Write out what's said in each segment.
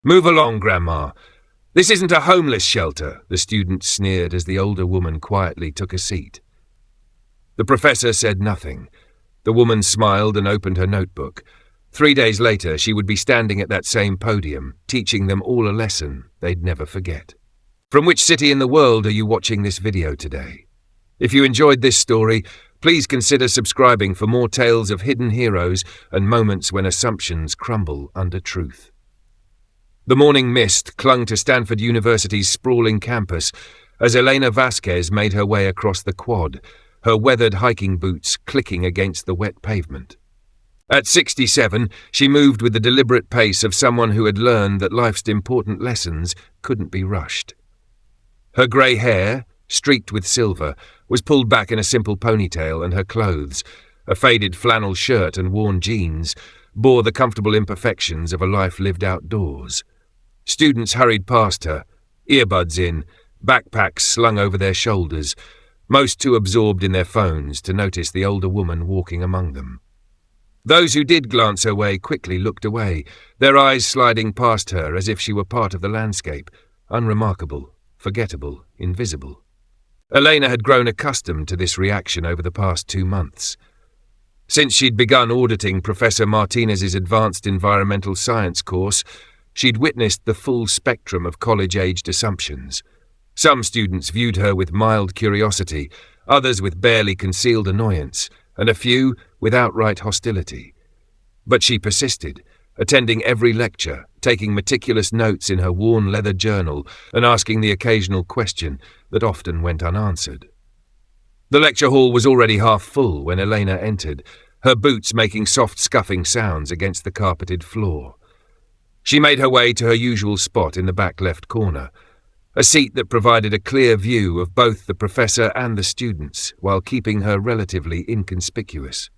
Move along, Grandma. This isn't a homeless shelter, the student sneered as the older woman quietly took a seat. The professor said nothing. The woman smiled and opened her notebook. 3 days later, she would be standing at that same podium, teaching them all a lesson they'd never forget. From which city in the world are you watching this video today? If you enjoyed this story, please consider subscribing for more tales of hidden heroes and moments when assumptions crumble under truth. The morning mist clung to Stanford University's sprawling campus as Elena Vasquez made her way across the quad, her weathered hiking boots clicking against the wet pavement. At 67, she moved with the deliberate pace of someone who had learned that life's important lessons couldn't be rushed. Her grey hair, streaked with silver, was pulled back in a simple ponytail, and her clothes, a faded flannel shirt and worn jeans, bore the comfortable imperfections of a life lived outdoors. Students hurried past her, earbuds in, backpacks slung over their shoulders, most too absorbed in their phones to notice the older woman walking among them. Those who did glance her way quickly looked away, their eyes sliding past her as if she were part of the landscape, unremarkable, forgettable, invisible. Elena had grown accustomed to this reaction over the past 2 months. Since she'd begun auditing Professor Martinez's advanced environmental science course, she'd witnessed the full spectrum of college-aged assumptions. Some students viewed her with mild curiosity, others with barely concealed annoyance, and a few with outright hostility. But she persisted, attending every lecture, taking meticulous notes in her worn leather journal, and asking the occasional question that often went unanswered. The lecture hall was already half full when Elena entered, her boots making soft scuffing sounds against the carpeted floor. She made her way to her usual spot in the back left corner, a seat that provided a clear view of both the professor and the students, while keeping her relatively inconspicuous.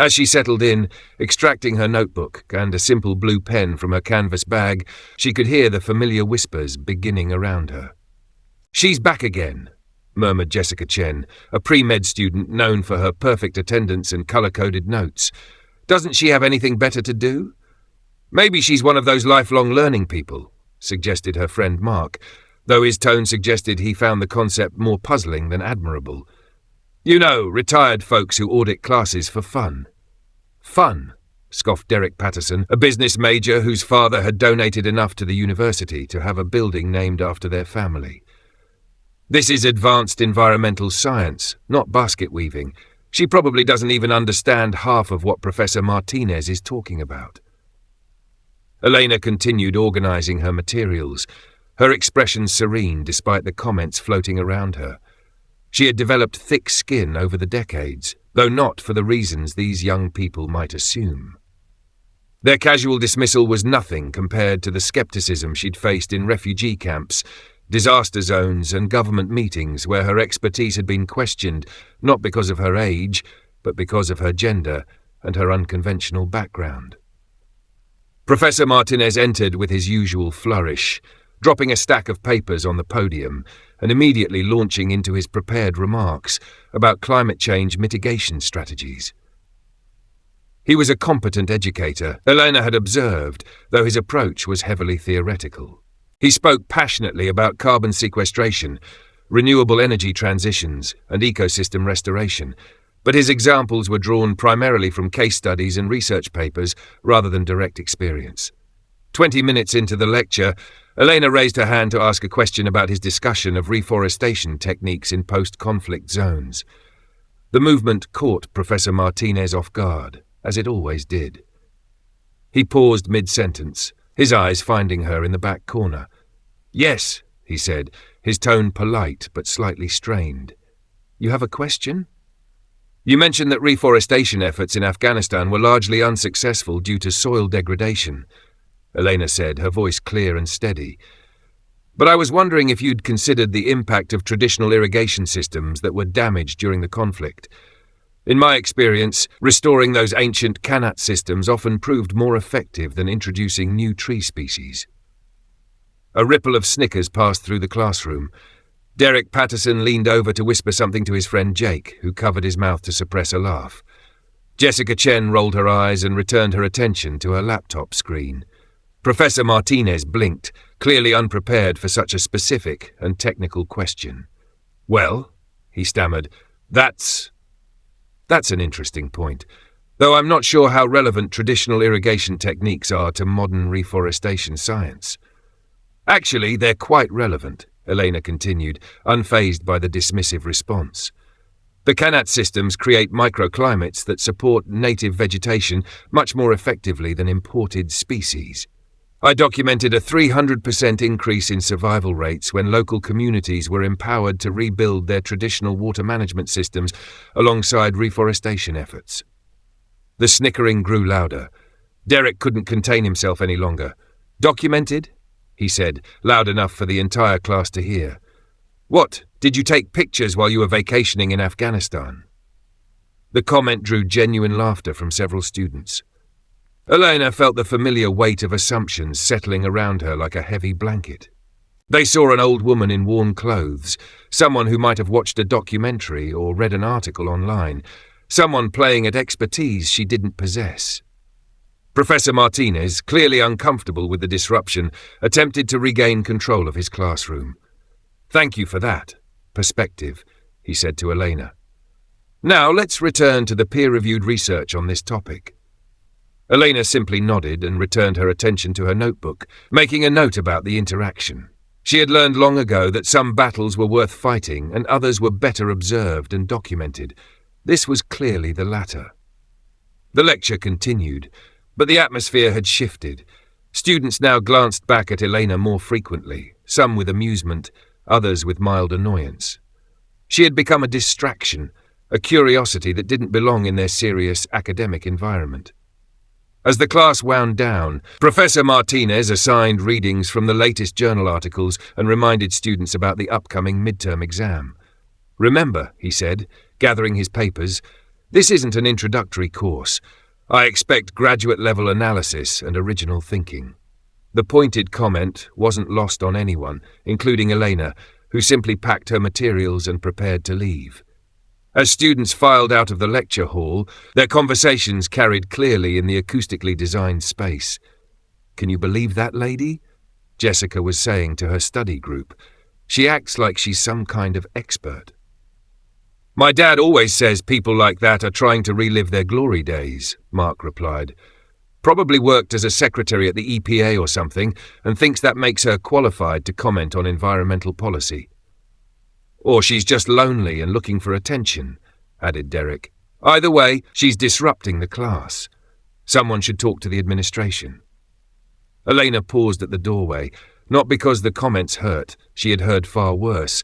As she settled in, extracting her notebook and a simple blue pen from her canvas bag, she could hear the familiar whispers beginning around her. "She's back again," murmured Jessica Chen, a pre-med student known for her perfect attendance and colour-coded notes. "Doesn't she have anything better to do?" "Maybe she's one of those lifelong learning people," suggested her friend Mark, though his tone suggested he found the concept more puzzling than admirable. "You know, retired folks who audit classes for fun." "Fun," scoffed Derek Patterson, a business major whose father had donated enough to the university to have a building named after their family. "This is advanced environmental science, not basket weaving. She probably doesn't even understand half of what Professor Martinez is talking about." Elena continued organizing her materials, her expression serene despite the comments floating around her. She had developed thick skin over the decades, though not for the reasons these young people might assume. Their casual dismissal was nothing compared to the skepticism she'd faced in refugee camps, disaster zones, and government meetings where her expertise had been questioned not because of her age, but because of her gender and her unconventional background. Professor Martinez entered with his usual flourish, dropping a stack of papers on the podium and immediately launching into his prepared remarks about climate change mitigation strategies. He was a competent educator, Elena had observed, though his approach was heavily theoretical. He spoke passionately about carbon sequestration, renewable energy transitions, and ecosystem restoration, but his examples were drawn primarily from case studies and research papers rather than direct experience. 20 minutes into the lecture, Elena raised her hand to ask a question about his discussion of reforestation techniques in post-conflict zones. The movement caught Professor Martinez off guard, as it always did. He paused mid-sentence, his eyes finding her in the back corner. "Yes," he said, his tone polite but slightly strained. "You have a question?" "You mentioned that reforestation efforts in Afghanistan were largely unsuccessful due to soil degradation," Elena said, her voice clear and steady. "But I was wondering if you'd considered the impact of traditional irrigation systems that were damaged during the conflict. In my experience, restoring those ancient Qanat systems often proved more effective than introducing new tree species." A ripple of snickers passed through the classroom. Derek Patterson leaned over to whisper something to his friend Jake, who covered his mouth to suppress a laugh. Jessica Chen rolled her eyes and returned her attention to her laptop screen. Professor Martinez blinked, clearly unprepared for such a specific and technical question. "Well," he stammered, that's an interesting point, though I'm not sure how relevant traditional irrigation techniques are to modern reforestation science." "Actually, they're quite relevant," Elena continued, unfazed by the dismissive response. "The Kanat systems create microclimates that support native vegetation much more effectively than imported species. I documented a 300% increase in survival rates when local communities were empowered to rebuild their traditional water management systems alongside reforestation efforts." The snickering grew louder. Derek couldn't contain himself any longer. "Documented?" he said, loud enough for the entire class to hear. "What, did you take pictures while you were vacationing in Afghanistan?" The comment drew genuine laughter from several students. Elena felt the familiar weight of assumptions settling around her like a heavy blanket. They saw an old woman in worn clothes, someone who might have watched a documentary or read an article online, someone playing at expertise she didn't possess. Professor Martinez, clearly uncomfortable with the disruption, attempted to regain control of his classroom. "Thank you for that perspective," he said to Elena. "Now let's return to the peer-reviewed research on this topic." Elena simply nodded and returned her attention to her notebook, making a note about the interaction. She had learned long ago that some battles were worth fighting and others were better observed and documented. This was clearly the latter. The lecture continued, but the atmosphere had shifted. Students now glanced back at Elena more frequently, some with amusement, others with mild annoyance. She had become a distraction, a curiosity that didn't belong in their serious academic environment. As the class wound down, Professor Martinez assigned readings from the latest journal articles and reminded students about the upcoming midterm exam. "Remember," he said, gathering his papers, "this isn't an introductory course. I expect graduate-level analysis and original thinking." The pointed comment wasn't lost on anyone, including Elena, who simply packed her materials and prepared to leave. As students filed out of the lecture hall, their conversations carried clearly in the acoustically designed space. "Can you believe that lady?" Jessica was saying to her study group. "She acts like she's some kind of expert." "My dad always says people like that are trying to relive their glory days," Mark replied. "Probably worked as a secretary at the EPA or something and thinks that makes her qualified to comment on environmental policy." "Or she's just lonely and looking for attention," added Derek. "Either way, she's disrupting the class. Someone should talk to the administration." Elena paused at the doorway, not because the comments hurt, she had heard far worse,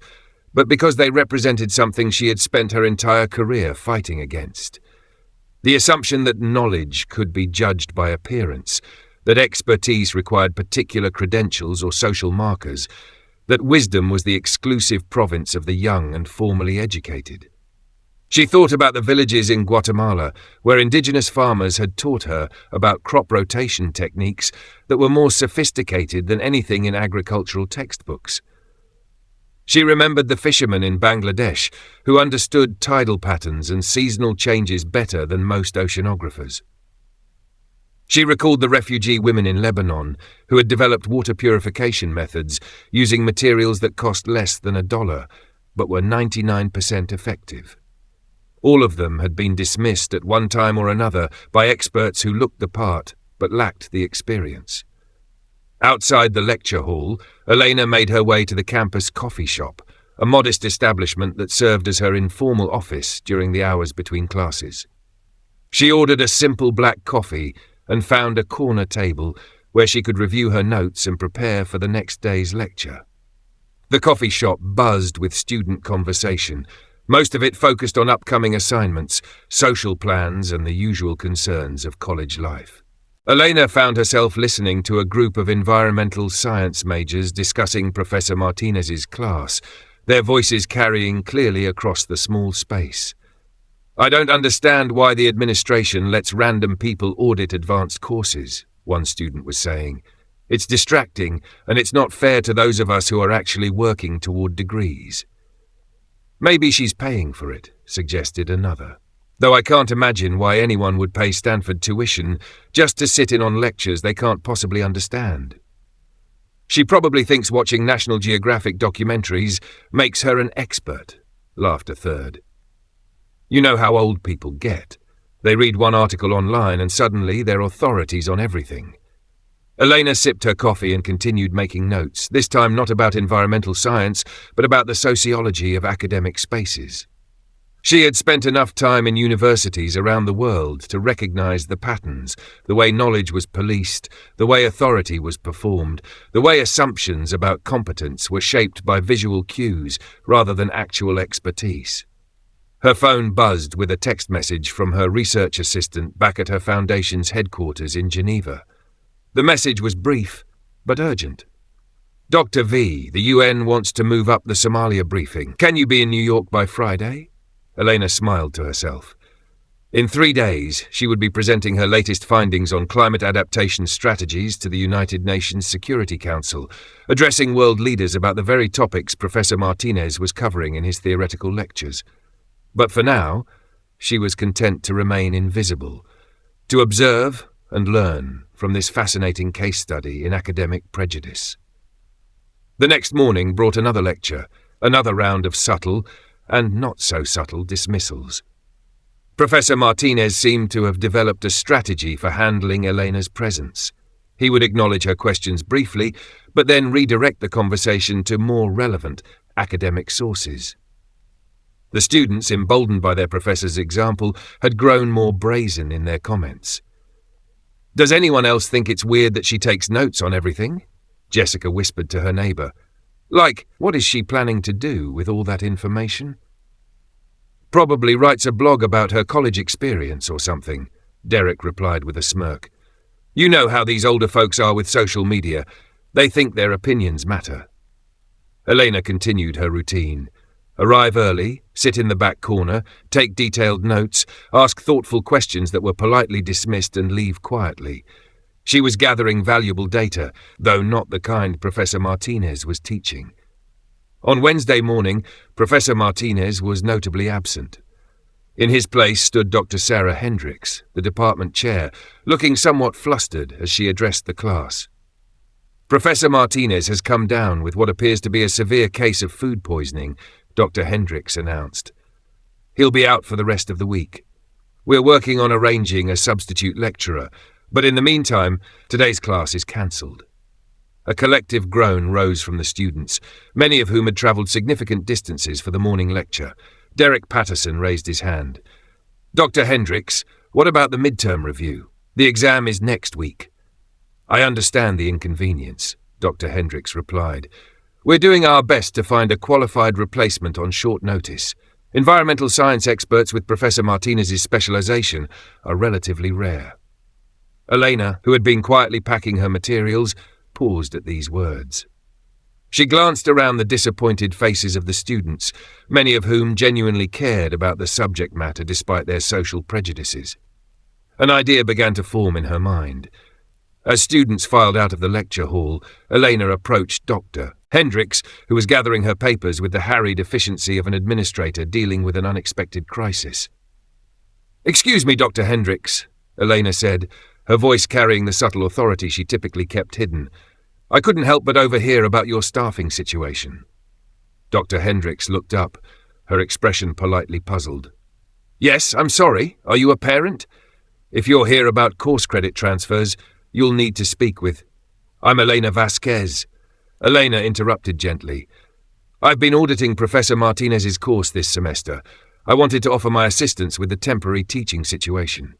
but because they represented something she had spent her entire career fighting against. The assumption that knowledge could be judged by appearance, that expertise required particular credentials or social markers, that wisdom was the exclusive province of the young and formally educated. She thought about the villages in Guatemala where indigenous farmers had taught her about crop rotation techniques that were more sophisticated than anything in agricultural textbooks. She remembered the fishermen in Bangladesh who understood tidal patterns and seasonal changes better than most oceanographers. She recalled the refugee women in Lebanon who had developed water purification methods using materials that cost less than $1, but were 99% effective. All of them had been dismissed at one time or another by experts who looked the part but lacked the experience. Outside the lecture hall, Elena made her way to the campus coffee shop, a modest establishment that served as her informal office during the hours between classes. She ordered a simple black coffee and found a corner table where she could review her notes and prepare for the next day's lecture. The coffee shop buzzed with student conversation, most of it focused on upcoming assignments, social plans, and the usual concerns of college life. Elena found herself listening to a group of environmental science majors discussing Professor Martinez's class, their voices carrying clearly across the small space. "I don't understand why the administration lets random people audit advanced courses," one student was saying. "It's distracting, and it's not fair to those of us who are actually working toward degrees." "Maybe she's paying for it," suggested another. though I can't imagine why anyone would pay Stanford tuition just to sit in on lectures they can't possibly understand. She probably thinks watching National Geographic documentaries makes her an expert, laughed a third. You know how old people get. They read one article online and suddenly they're authorities on everything. Elena sipped her coffee and continued making notes, this time not about environmental science, but about the sociology of academic spaces. She had spent enough time in universities around the world to recognize the patterns, the way knowledge was policed, the way authority was performed, the way assumptions about competence were shaped by visual cues rather than actual expertise. Her phone buzzed with a text message from her research assistant back at her foundation's headquarters in Geneva. The message was brief, but urgent. Dr. V, the UN wants to move up the Somalia briefing. Can you be in New York by Friday? Elena smiled to herself. In 3 days, she would be presenting her latest findings on climate adaptation strategies to the United Nations Security Council, addressing world leaders about the very topics Professor Martinez was covering in his theoretical lectures. But for now, she was content to remain invisible, to observe and learn from this fascinating case study in academic prejudice. The next morning brought another lecture, another round of subtle and not so subtle dismissals. Professor Martinez seemed to have developed a strategy for handling Elena's presence. He would acknowledge her questions briefly, but then redirect the conversation to more relevant academic sources. The students, emboldened by their professor's example, had grown more brazen in their comments. Does anyone else think it's weird that she takes notes on everything? Jessica whispered to her neighbour. Like, what is she planning to do with all that information? Probably writes a blog about her college experience or something, Derek replied with a smirk. You know how these older folks are with social media. They think their opinions matter. Elena continued her routine. Arrive early, sit in the back corner, take detailed notes, ask thoughtful questions that were politely dismissed and leave quietly. She was gathering valuable data, though not the kind Professor Martinez was teaching. On Wednesday morning, Professor Martinez was notably absent. In his place stood Dr. Sarah Hendricks, the department chair, looking somewhat flustered as she addressed the class. Professor Martinez has come down with what appears to be a severe case of food poisoning, Dr. Hendricks announced. He'll be out for the rest of the week. We're working on arranging a substitute lecturer, but in the meantime, today's class is cancelled. A collective groan rose from the students, many of whom had travelled significant distances for the morning lecture. Derek Patterson raised his hand. Dr. Hendricks, what about the midterm review? The exam is next week. I understand the inconvenience, Dr. Hendricks replied. We're doing our best to find a qualified replacement on short notice. Environmental science experts with Professor Martinez's specialization are relatively rare. Elena, who had been quietly packing her materials, paused at these words. She glanced around the disappointed faces of the students, many of whom genuinely cared about the subject matter despite their social prejudices. An idea began to form in her mind. As students filed out of the lecture hall, Elena approached Dr. Hendricks, who was gathering her papers with the harried efficiency of an administrator dealing with an unexpected crisis. Excuse me, Dr. Hendricks, Elena said, her voice carrying the subtle authority she typically kept hidden. I couldn't help but overhear about your staffing situation. Dr. Hendricks looked up, her expression politely puzzled. Yes, I'm sorry. Are you a parent? If you're here about course credit transfers, you'll need to speak with... I'm Elena Vasquez. Elena interrupted gently. I've been auditing Professor Martinez's course this semester. I wanted to offer my assistance with the temporary teaching situation.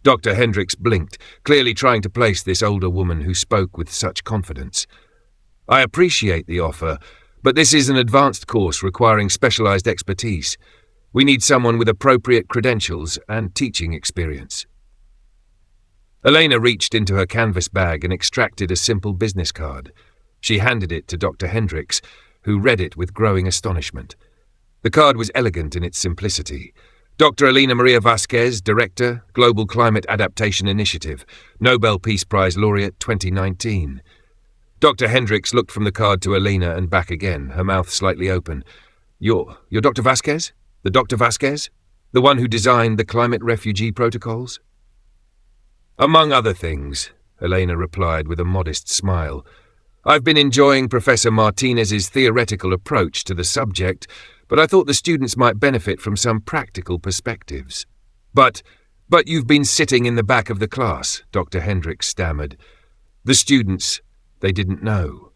Dr. Hendricks blinked, clearly trying to place this older woman who spoke with such confidence. I appreciate the offer, but this is an advanced course requiring specialized expertise. We need someone with appropriate credentials and teaching experience. Elena reached into her canvas bag and extracted a simple business card. She handed it to Dr. Hendricks, who read it with growing astonishment. The card was elegant in its simplicity. Dr. Elena Maria Vasquez, Director, Global Climate Adaptation Initiative, Nobel Peace Prize Laureate 2019. Dr. Hendricks looked from the card to Elena and back again, her mouth slightly open. You're Dr. Vasquez? The Dr. Vasquez? The one who designed the climate refugee protocols? Among other things, Elena replied with a modest smile. I've been enjoying Professor Martinez's theoretical approach to the subject, but I thought the students might benefit from some practical perspectives. But you've been sitting in the back of the class, Dr. Hendricks stammered. The students, they didn't know.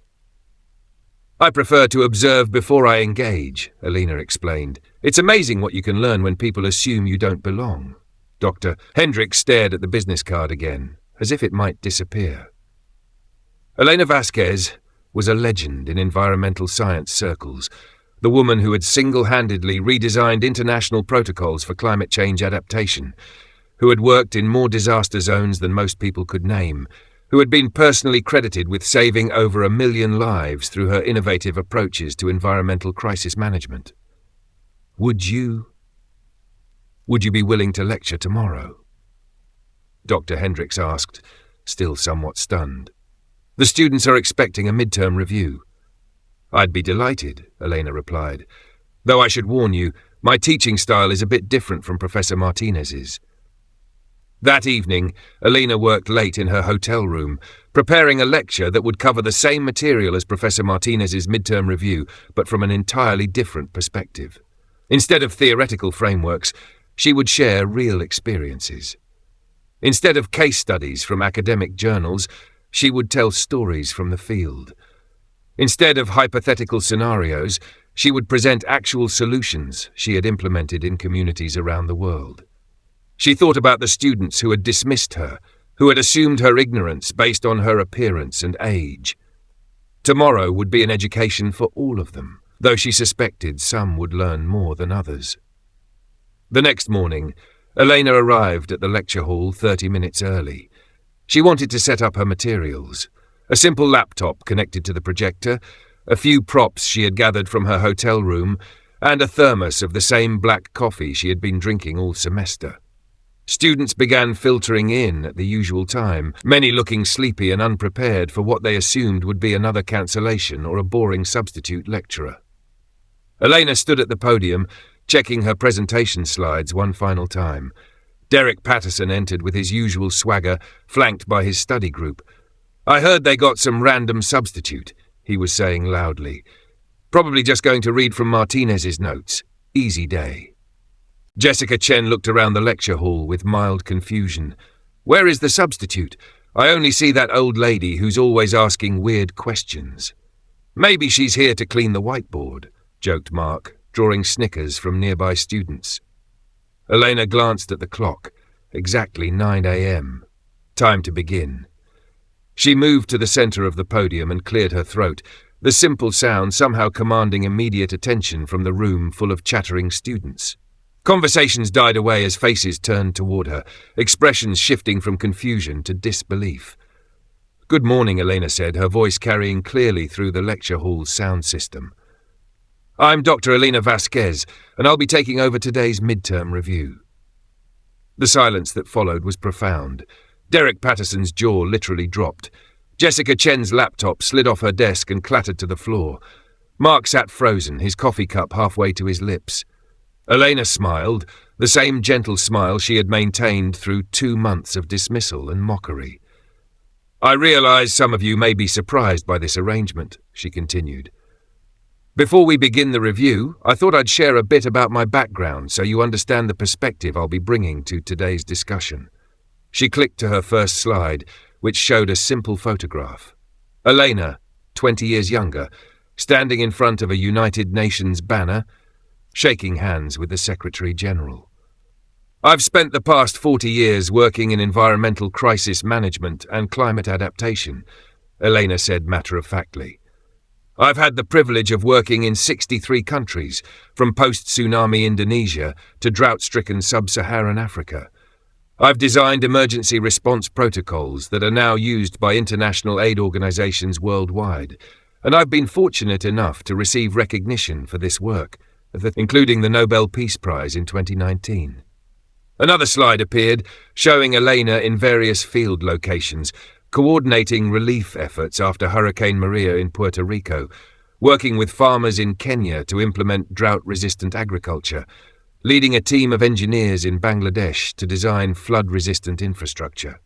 I prefer to observe before I engage, Elena explained. It's amazing what you can learn when people assume you don't belong. Dr. Hendricks stared at the business card again, as if it might disappear. Elena Vasquez was a legend in environmental science circles, the woman who had single-handedly redesigned international protocols for climate change adaptation, who had worked in more disaster zones than most people could name, who had been personally credited with saving over 1 million lives through her innovative approaches to environmental crisis management. Would you be willing to lecture tomorrow? Dr. Hendricks asked, still somewhat stunned. The students are expecting a midterm review. I'd be delighted, Elena replied. Though I should warn you, my teaching style is a bit different from Professor Martinez's. That evening, Elena worked late in her hotel room, preparing a lecture that would cover the same material as Professor Martinez's midterm review, but from an entirely different perspective. Instead of theoretical frameworks, she would share real experiences. Instead of case studies from academic journals, she would tell stories from the field. Instead of hypothetical scenarios, she would present actual solutions she had implemented in communities around the world. She thought about the students who had dismissed her, who had assumed her ignorance based on her appearance and age. Tomorrow would be an education for all of them, though she suspected some would learn more than others. The next morning, Elena arrived at the lecture hall 30 minutes early. She wanted to set up her materials. A simple laptop connected to the projector, a few props she had gathered from her hotel room, and a thermos of the same black coffee she had been drinking all semester. Students began filtering in at the usual time, many looking sleepy and unprepared for what they assumed would be another cancellation or a boring substitute lecturer. Elena stood at the podium, checking her presentation slides one final time. Derek Patterson entered with his usual swagger, flanked by his study group. I heard they got some random substitute, he was saying loudly. Probably just going to read from Martinez's notes. Easy day. Jessica Chen looked around the lecture hall with mild confusion. Where is the substitute? I only see that old lady who's always asking weird questions. Maybe she's here to clean the whiteboard, joked Mark, drawing snickers from nearby students. Elena glanced at the clock. Exactly 9 a.m. Time to begin. She moved to the center of the podium and cleared her throat, the simple sound somehow commanding immediate attention from the room full of chattering students. Conversations died away as faces turned toward her, expressions shifting from confusion to disbelief. Good morning, Elena said, her voice carrying clearly through the lecture hall's sound system. I'm Dr. Elena Vasquez, and I'll be taking over today's midterm review. The silence that followed was profound. Derek Patterson's jaw literally dropped. Jessica Chen's laptop slid off her desk and clattered to the floor. Mark sat frozen, his coffee cup halfway to his lips. Elena smiled, the same gentle smile she had maintained through 2 months of dismissal and mockery. I realize some of you may be surprised by this arrangement, she continued. Before we begin the review, I thought I'd share a bit about my background so you understand the perspective I'll be bringing to today's discussion. She clicked to her first slide, which showed a simple photograph. Elena, 20 years younger, standing in front of a United Nations banner, shaking hands with the Secretary-General. I've spent the past 40 years working in environmental crisis management and climate adaptation, Elena said matter-of-factly. I've had the privilege of working in 63 countries, from post-tsunami Indonesia to drought-stricken sub-Saharan Africa. I've designed emergency response protocols that are now used by international aid organizations worldwide, and I've been fortunate enough to receive recognition for this work, including the Nobel Peace Prize in 2019. Another slide appeared, showing Elena in various field locations, coordinating relief efforts after Hurricane Maria in Puerto Rico, working with farmers in Kenya to implement drought-resistant agriculture, leading a team of engineers in Bangladesh to design flood-resistant infrastructure.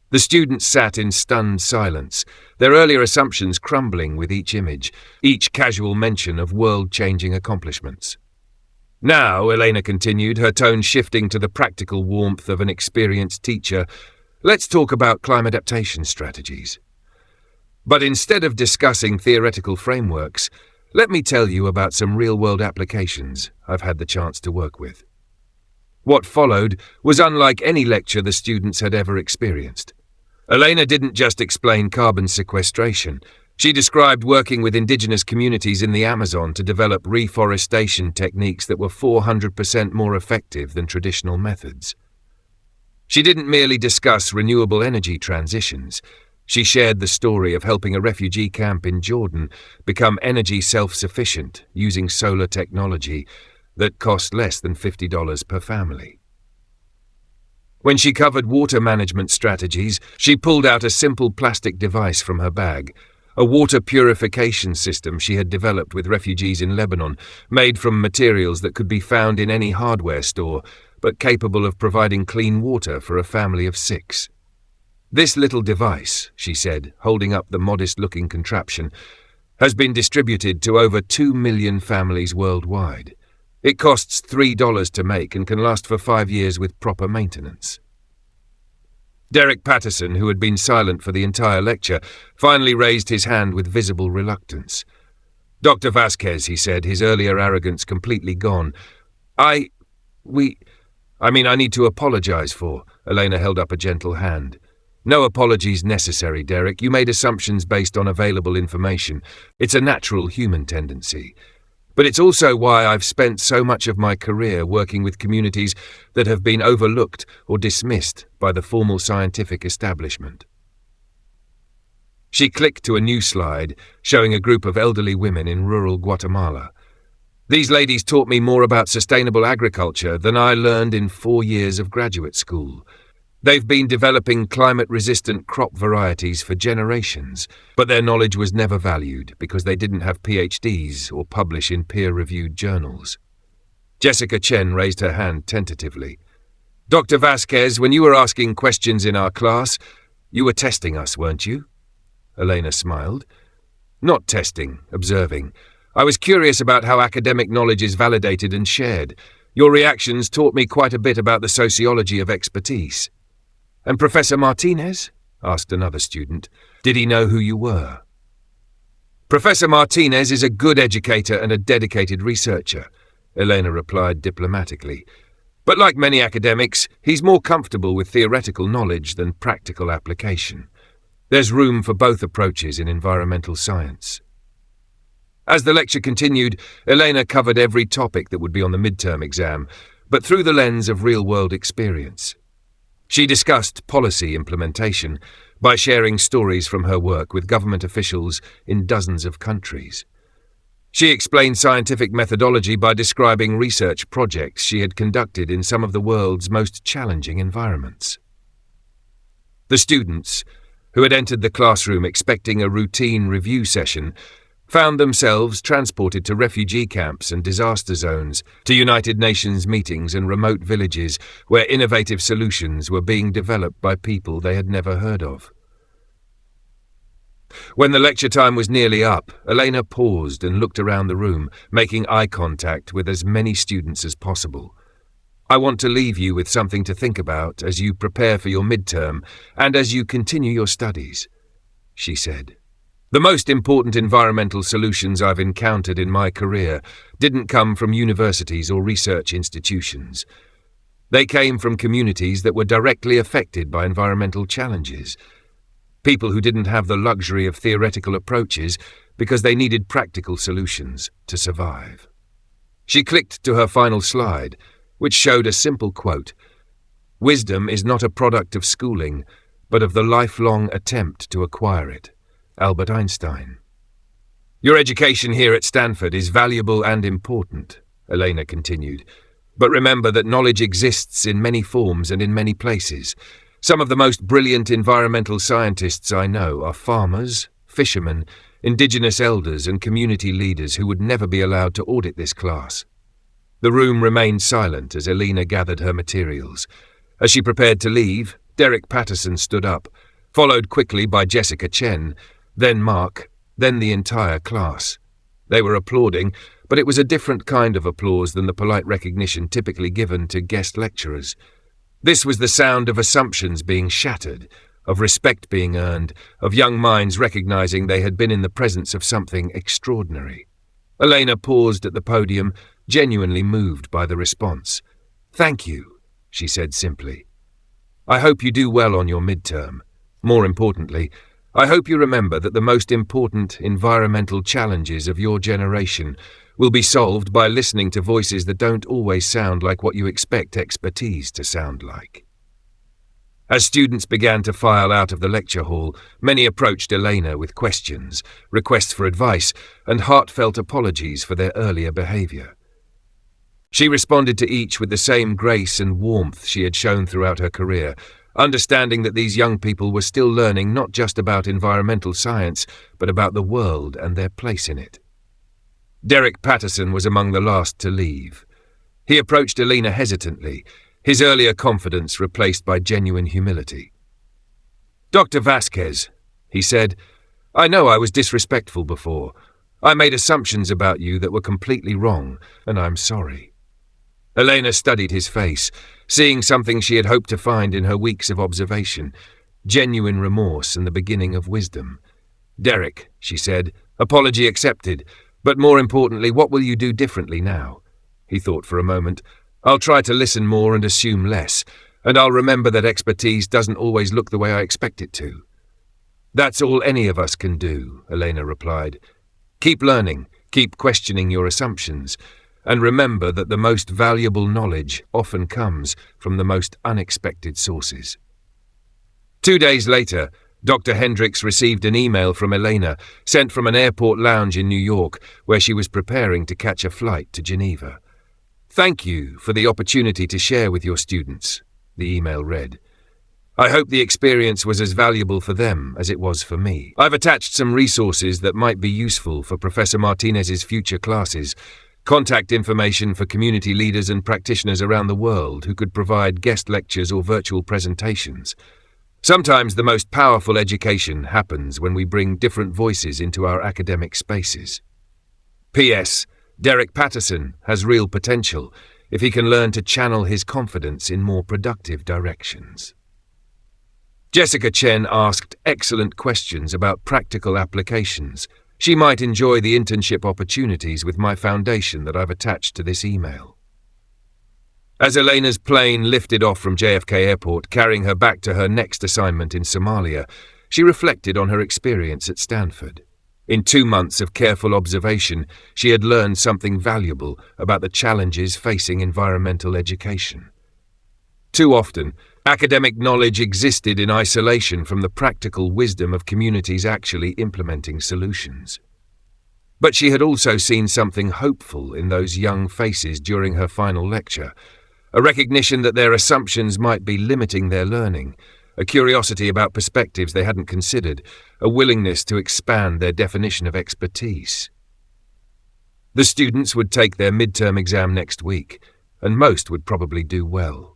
The students sat in stunned silence, their earlier assumptions crumbling with each image, each casual mention of world-changing accomplishments. Now, Elena continued, her tone shifting to the practical warmth of an experienced teacher, let's talk about climate adaptation strategies. But instead of discussing theoretical frameworks, let me tell you about some real-world applications I've had the chance to work with. What followed was unlike any lecture the students had ever experienced. Elena didn't just explain carbon sequestration. She described working with indigenous communities in the Amazon to develop reforestation techniques that were 400% more effective than traditional methods. She didn't merely discuss renewable energy transitions. She shared the story of helping a refugee camp in Jordan become energy self-sufficient using solar technology that cost less than $50 per family. When she covered water management strategies, she pulled out a simple plastic device from her bag, a water purification system she had developed with refugees in Lebanon, made from materials that could be found in any hardware store, but capable of providing clean water for a family of 6. This little device, she said, holding up the modest-looking contraption, has been distributed to over 2 million families worldwide. It costs $3 to make and can last for 5 years with proper maintenance. Derek Patterson, who had been silent for the entire lecture, finally raised his hand with visible reluctance. Dr. Vasquez, he said, his earlier arrogance completely gone. I need to apologize for. Elena held up a gentle hand. No apologies necessary, Derek. You made assumptions based on available information. It's a natural human tendency. But it's also why I've spent so much of my career working with communities that have been overlooked or dismissed by the formal scientific establishment. She clicked to a new slide, showing a group of elderly women in rural Guatemala. These ladies taught me more about sustainable agriculture than I learned in 4 years of graduate school. They've been developing climate-resistant crop varieties for generations, but their knowledge was never valued because they didn't have PhDs or publish in peer-reviewed journals. Jessica Chen raised her hand tentatively. Dr. Vasquez, when you were asking questions in our class, you were testing us, weren't you? Elena smiled. Not testing, observing. I was curious about how academic knowledge is validated and shared. Your reactions taught me quite a bit about the sociology of expertise. And Professor Martinez? Asked another student. Did he know who you were? Professor Martinez is a good educator and a dedicated researcher, Elena replied diplomatically. But like many academics, he's more comfortable with theoretical knowledge than practical application. There's room for both approaches in environmental science. As the lecture continued, Elena covered every topic that would be on the midterm exam, but through the lens of real-world experience. She discussed policy implementation by sharing stories from her work with government officials in dozens of countries. She explained scientific methodology by describing research projects she had conducted in some of the world's most challenging environments. The students, who had entered the classroom expecting a routine review session, found themselves transported to refugee camps and disaster zones, to United Nations meetings and remote villages where innovative solutions were being developed by people they had never heard of. When the lecture time was nearly up, Elena paused and looked around the room, making eye contact with as many students as possible. I want to leave you with something to think about as you prepare for your midterm and as you continue your studies, she said. The most important environmental solutions I've encountered in my career didn't come from universities or research institutions. They came from communities that were directly affected by environmental challenges, people who didn't have the luxury of theoretical approaches because they needed practical solutions to survive. She clicked to her final slide, which showed a simple quote, "Wisdom is not a product of schooling, but of the lifelong attempt to acquire it." Albert Einstein. Your education here at Stanford is valuable and important, Elena continued, but remember that knowledge exists in many forms and in many places. Some of the most brilliant environmental scientists I know are farmers, fishermen, indigenous elders and community leaders who would never be allowed to audit this class. The room remained silent as Elena gathered her materials. As she prepared to leave, Derek Patterson stood up, followed quickly by Jessica Chen, then Mark, then the entire class. They were applauding, but it was a different kind of applause than the polite recognition typically given to guest lecturers. This was the sound of assumptions being shattered, of respect being earned, of young minds recognizing they had been in the presence of something extraordinary. Elena paused at the podium, genuinely moved by the response. "Thank you," she said simply. "I hope you do well on your midterm. More importantly, I hope you remember that the most important environmental challenges of your generation will be solved by listening to voices that don't always sound like what you expect expertise to sound like." As students began to file out of the lecture hall, many approached Elena with questions, requests for advice, and heartfelt apologies for their earlier behavior. She responded to each with the same grace and warmth she had shown throughout her career, understanding that these young people were still learning not just about environmental science, but about the world and their place in it. Derek Patterson was among the last to leave. He approached Elena hesitantly, his earlier confidence replaced by genuine humility. "Dr. Vasquez," he said, "I know I was disrespectful before. I made assumptions about you that were completely wrong, and I'm sorry." Elena studied his face, seeing something she had hoped to find in her weeks of observation, genuine remorse and the beginning of wisdom. "Derek," she said, "apology accepted, but more importantly, what will you do differently now?" He thought for a moment. "I'll try to listen more and assume less, and I'll remember that expertise doesn't always look the way I expect it to." "That's all any of us can do," Elena replied. "Keep learning, keep questioning your assumptions, and remember that the most valuable knowledge often comes from the most unexpected sources." 2 days later, Dr. Hendricks received an email from Elena, sent from an airport lounge in New York, where she was preparing to catch a flight to Geneva. "Thank you for the opportunity to share with your students," the email read. "I hope the experience was as valuable for them as it was for me. I've attached some resources that might be useful for Professor Martinez's future classes, contact information for community leaders and practitioners around the world who could provide guest lectures or virtual presentations. Sometimes the most powerful education happens when we bring different voices into our academic spaces. P.S. Derek Patterson has real potential if he can learn to channel his confidence in more productive directions." Jessica Chen asked excellent questions about practical applications. She might enjoy the internship opportunities with my foundation that I've attached to this email. As Elena's plane lifted off from JFK Airport, carrying her back to her next assignment in Somalia, she reflected on her experience at Stanford. In 2 months of careful observation, she had learned something valuable about the challenges facing environmental education. Too often, academic knowledge existed in isolation from the practical wisdom of communities actually implementing solutions. But she had also seen something hopeful in those young faces during her final lecture, a recognition that their assumptions might be limiting their learning, a curiosity about perspectives they hadn't considered, a willingness to expand their definition of expertise. The students would take their midterm exam next week, and most would probably do well.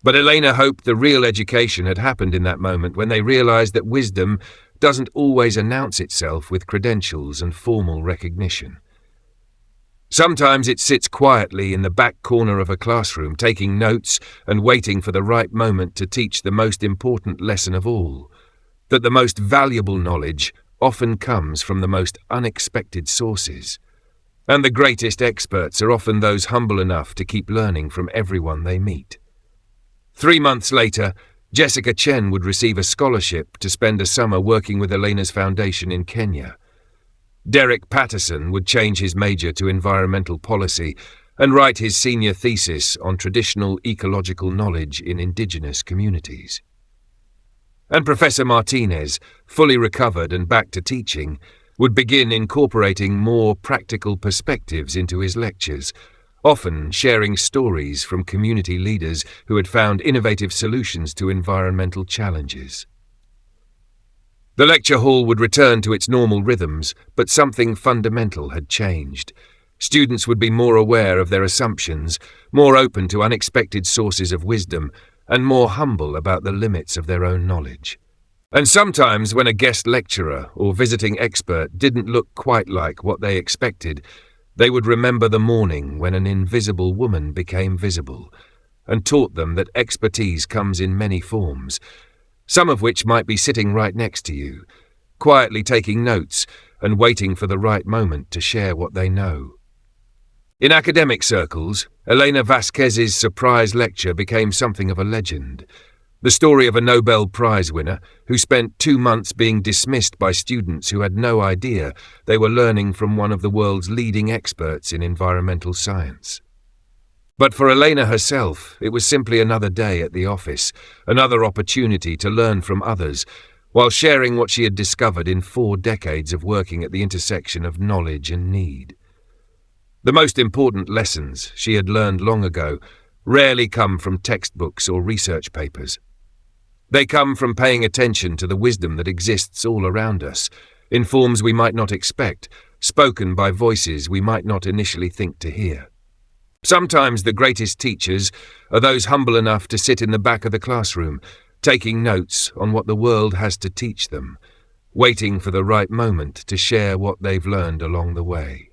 But Elena hoped the real education had happened in that moment when they realized that wisdom doesn't always announce itself with credentials and formal recognition. Sometimes it sits quietly in the back corner of a classroom, taking notes and waiting for the right moment to teach the most important lesson of all, that the most valuable knowledge often comes from the most unexpected sources, and the greatest experts are often those humble enough to keep learning from everyone they meet. 3 months later, Jessica Chen would receive a scholarship to spend a summer working with Elena's foundation in Kenya. Derek Patterson would change his major to environmental policy and write his senior thesis on traditional ecological knowledge in indigenous communities. And Professor Martinez, fully recovered and back to teaching, would begin incorporating more practical perspectives into his lectures, often sharing stories from community leaders who had found innovative solutions to environmental challenges. The lecture hall would return to its normal rhythms, but something fundamental had changed. Students would be more aware of their assumptions, more open to unexpected sources of wisdom, and more humble about the limits of their own knowledge. And sometimes when a guest lecturer or visiting expert didn't look quite like what they expected, they would remember the morning when an invisible woman became visible, and taught them that expertise comes in many forms, some of which might be sitting right next to you, quietly taking notes and waiting for the right moment to share what they know. In academic circles, Elena Vasquez's surprise lecture became something of a legend. The story of a Nobel Prize winner who spent 2 months being dismissed by students who had no idea they were learning from one of the world's leading experts in environmental science. But for Elena herself, it was simply another day at the office, another opportunity to learn from others, while sharing what she had discovered in 4 decades of working at the intersection of knowledge and need. The most important lessons she had learned long ago rarely come from textbooks or research papers. They come from paying attention to the wisdom that exists all around us, in forms we might not expect, spoken by voices we might not initially think to hear. Sometimes the greatest teachers are those humble enough to sit in the back of the classroom, taking notes on what the world has to teach them, waiting for the right moment to share what they've learned along the way.